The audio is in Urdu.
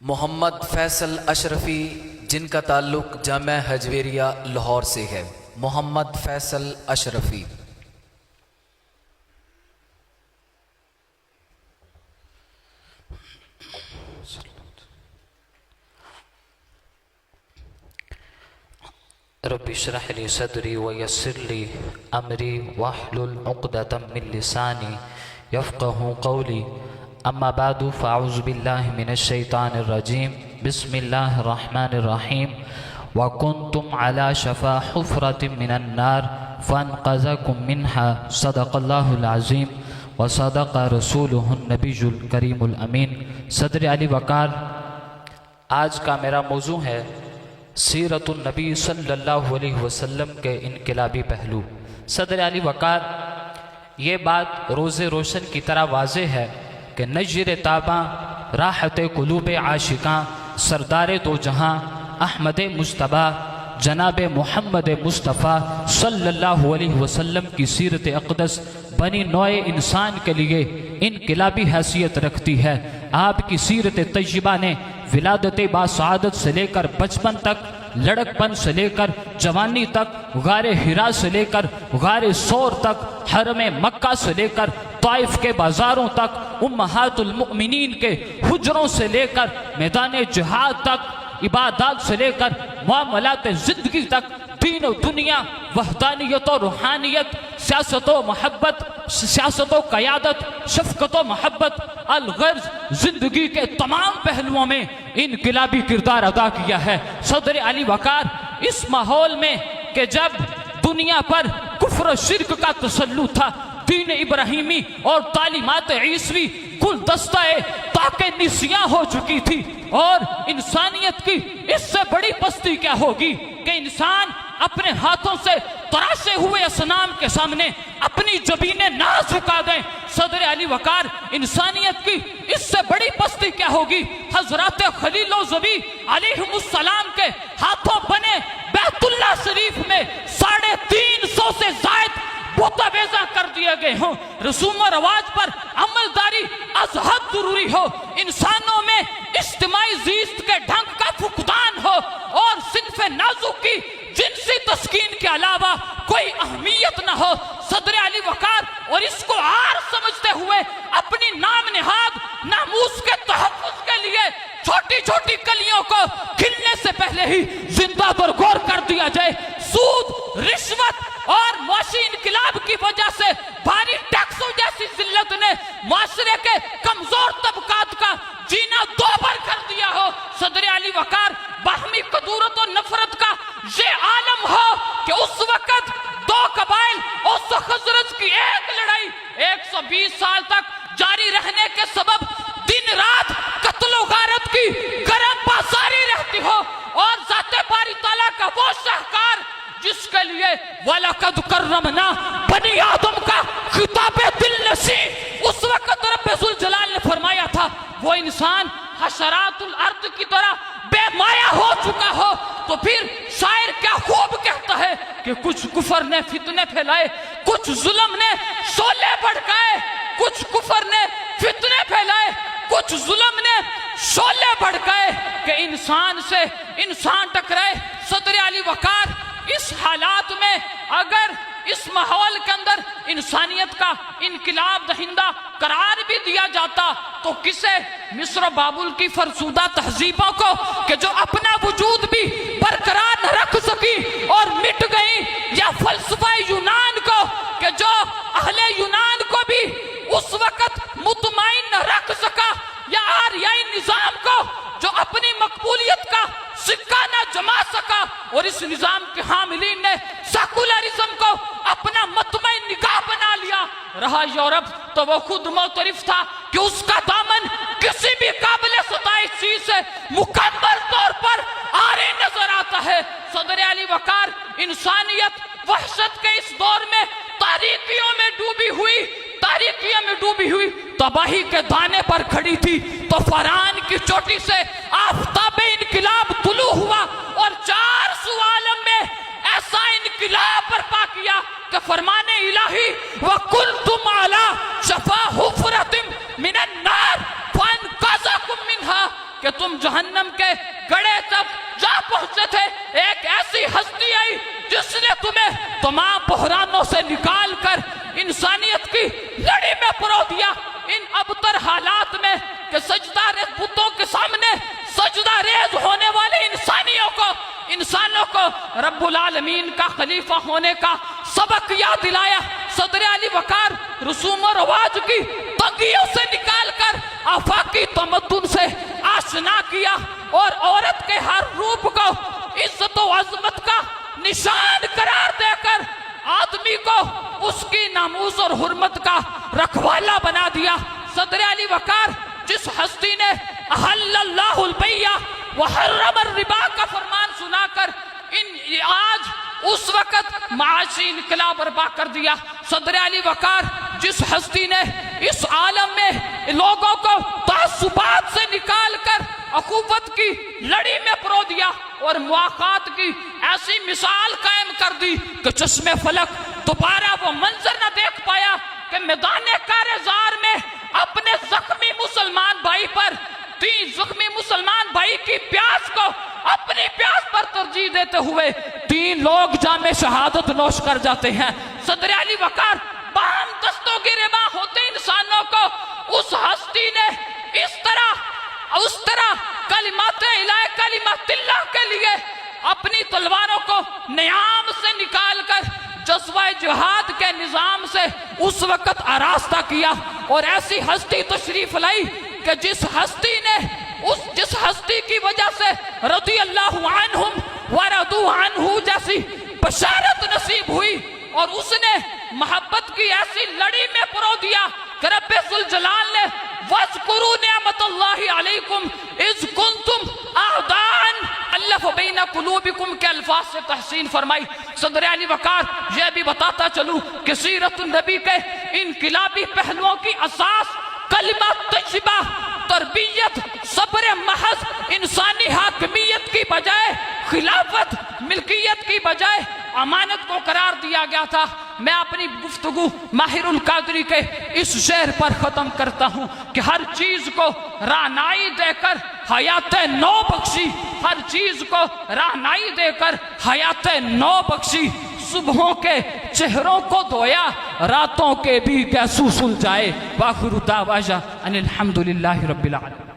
محمد فیصل اشرفی، جن کا تعلق جامعہ حجویریہ لاہور سے ہے۔ محمد فیصل اشرفی۔ رب اشرح لي صدري ويسر لي امري واحلل عقدة من لساني يفقهوا قولي اما بعد فاعوذ بالله من الشيطان الرجيم بسم الله الرحمن الرحيم وكنتم على شفا حفرة من النار فانقذكم منها صدق الله العظيم وصدق رسوله النبي الكريم الامين۔ صدر علی وقار، آج کا میرا موضوع ہے سیرت النبی صلی اللہ علیہ وسلم کے انقلابی پہلو۔ صدر علی وقار، یہ بات روز روشن کی طرح واضح ہے کہ نجر تاباں، راحت قلوب عاشقاں، سردار دو جہاں احمد مجتبیٰ جناب محمد مصطفیٰ صلی اللہ علیہ وسلم کی سیرت اقدس بنی نوع انسان کے لیے انقلابی حیثیت رکھتی ہے۔ آپ کی سیرت طیبہ نے ولادت باسعادت سے لے کر بچپن تک، لڑکپن سے لے کر جوانی تک، غار حرا سے لے کر غار ثور تک، حرم مکہ سے لے کر طائف کے بازاروں تک، امہات المؤمنین کے حجروں سے لے کر میدان جہاد تک، عبادات سے لے کر معاملات زندگی تک، دین و دنیا، وحدانیت و روحانیت، سیاست و محبت، سیاست و قیادت، شفقت و محبت، الغرض زندگی کے تمام پہلوؤں میں انقلابی کردار ادا کیا ہے۔ صدر علی وقار اس ماحول میں کہ جب دنیا پر کفر و شرک کا تسلط تھا، دین ابراہیمی اور تعلیمات عیسوی گلدستہ تاکہ نسیاں ہو چکی تھی، اور انسانیت کی اس سے بڑی پستی کیا ہوگی کہ انسان اپنے ہاتھوں سے تراشے ہوئے اصنام کے سامنے اپنی جبینیں نہ جھکا دیں۔ صدر علی وقار، انسانیت کی اس سے بڑی پستی کیا ہوگی؟ حضرات خلیل و زبی علیہم السلام کے ہاتھوں بنے بیت اللہ شریف میں 350 سے زائد بت بیضا کر دیے گئے ہوں، رسوم و رواج پر عملداری از حد ضروری ہو، انسانوں میں اجتماعی زیست کے ڈھنگ کا فقدان ہو، اور صنف نازک کی جنسی تسکین کے علاوہ کوئی اہمیت نہ ہو۔ صدر علی وقار اور اس کو عار سمجھتے ہوئے اپنی نام نہاد ناموس کے تحفظ کے لیے چھوٹی چھوٹی کلیوں کو کھلنے سے پہلے ہی زندہ برگور کر دیا جائے۔ سود، رشوت اور معاشی انقلاب کی وجہ سے بھاری ٹیکسوں جیسی ذلت نے معاشرے کے کمزور طبقات کا جینا دوبر کر دیا ہو۔ صدر علی وقار، باہمی قدورت و نفرت کا یہ عالم ہو کہ اس وقت دو قبائل اوس و خزرج کی ایک لڑائی 120 سال تک جاری رہنے کے سبب دن رات قتل و غارت کی گرم بازاری رہتی ہو، اور ذات باری تعالیٰ کا وہ شاہکار جس کے لیے وَلَقَدْ كَرَّمْنَا بنی آدم کا خطاب دل نشیں اس وقت رب ذوالجلال نے فرمایا تھا، وہ انسان حشرات الارض کی طرح بے مایا ہو چکا ہو، تو پھر شاعر کیا خوب کہتا ہے کہ کچھ کفر نے فتنے پھیلائے، کچھ ظلم نے شعلے بھڑکائے، کچھ کفر نے فتنے پھیلائے، کچھ ظلم نے شعلے بھڑکائے کہ انسان سے انسان ٹکرائے۔ صدر علی وقار، اس حالات میں اگر اس ماحول کے اندر انسانیت کا انقلاب دہندہ قرار بھی دیا جاتا تو کسے؟ مصر و بابل کی فرسودہ تہذیبوں کو کہ جو اپنا وجود بھی برقرار نہ رکھ سکی اور مٹ گئی، یا فلسفہ یونان کو کہ جو اہل یونان کو بھی اس وقت مطمئن نہ رکھ سکا، یا آریائی نظام کو جو اپنی مقبولیت کا سکہ نہ جما سکا، اور اس نظام کے حاملین نے سیکولرزم کو اپنا مطمئن نگاہ بنا لیا۔ رہا یورپ تو وہ خود معترف تھا کہ اس کا دامن کسی بھی قابل ستائش چیز سے مکمل طور پر عاری نظر آتا ہے۔ صدر علی وقار، انسانیت وحشت کے اس دور میں تاریکیوں میں ڈوبی ہوئی تباہی کے دانے پر کھڑی تھی، تو فرعون کی چوٹی سے آفتاب انقلاب طلوع ہوا اور 400 عالم میں ایسا انقلاب برپا کیا کہ فرمان الہی وَكُنْتُمْ عَلَى شَفَا حُفْرَةٍ مِّنَ النَّارِ فَانْقَذَكُمْ مِنْهَا کہ تم جہنم کے گڑھے تک جا پہنچے تھے، ایک ایسی ہستی آئی جس نے تمہیں تمام بحرانوں سے نکال کر انسانیت کی لڑی میں پرو دیا۔ ان ابتر حالات میں کہ سجدہ ریز بتوں کے سامنے سجدہ ریز ہونے والے انسانوں کو رب العالمین کا خلیفہ ہونے کا سبق یاد دلایا۔ صدر علی وقار رسوم و رواج کی تنگیوں سے نکال کر آفاقی تمدن سے آشنا کیا، اور عورت کے ہر روپ کو عزت و عظمت کا نشان قرار دے کر آدمی کو اس کی ناموس اور حرمت کا رکھوالا بنا دیا۔ صدر علی وقار جس ہستی نے احل اللہ البیع وحرم الربا کا فرمان سنا کر آج اس وقت معاشی انقلاب برپا کر دیا، صدر علی وقار جس ہستی نے اس عالم میں لوگوں کو تعصبات سے نکال کر اخوت کی لڑی میں پرو دیا اور مواقعات کی ایسی مثال قائم کر دی کہ چشم فلک دوبارہ وہ منظر نہ دیکھ پایا کہ میدان کارزار میں اپنے زخمی مسلمان بھائی پر زخمی مسلمان بھائی کی پیاس کو اپنی پیاس پر ترجیح دیتے ہوئے 3 لوگ جام شہادت نوش کر جاتے ہیں۔ صدر علی وقار باہم دستوں کی ربا ہوتے انسانوں کو اس ہستی نے اس طرح کلمات الہ کلمات اللہ کے لیے اپنی تلواروں کو نیام سے نکال کر جذبہ جہاد کے نظام سے اس وقت آراستہ کیا، اور ایسی ہستی تشریف لائی کہ جس ہستی کی وجہ سے رضی اللہ عنہم ورضوا عنہ جیسی بشارت نصیب ہوئی، اور اس نے محبت کی ایسی لڑی میں پرو دیا کہ رب ذوالجلال نے وَاذْكُرُوا نِعْمَةَ اللَّهِ عَلَيْكُمْ اِذْ كُنْتُمْ أَعْدَاءً أَلَّفَ بَيْنَ قُلُوبِكُمْ کے الفاظ سے تحسین فرمائی۔ صدر علی وقار یہ بھی بتاتا چلوں کہ سیرت النبی کے انقلابی پہلوؤں کی اساس کلمہ طیبہ، تربیت، صبر محض، انسانی حاکمیت کی بجائے خلافت، ملکیت کی بجائے امانت کو قرار دیا گیا تھا۔ میں اپنی گفتگو ماہر القادری کے اس شعر پر ختم کرتا ہوں کہ ہر چیز کو رہنائی دے کر حیات نو بخشی، ہر چیز کو رہنائی دے کر حیات نو بخشی، صبحوں کے چہروں کو دھویا، راتوں کے بھی کیسو سلجھائے۔ وآخر دعوانا ان الحمدللہ رب العالمین۔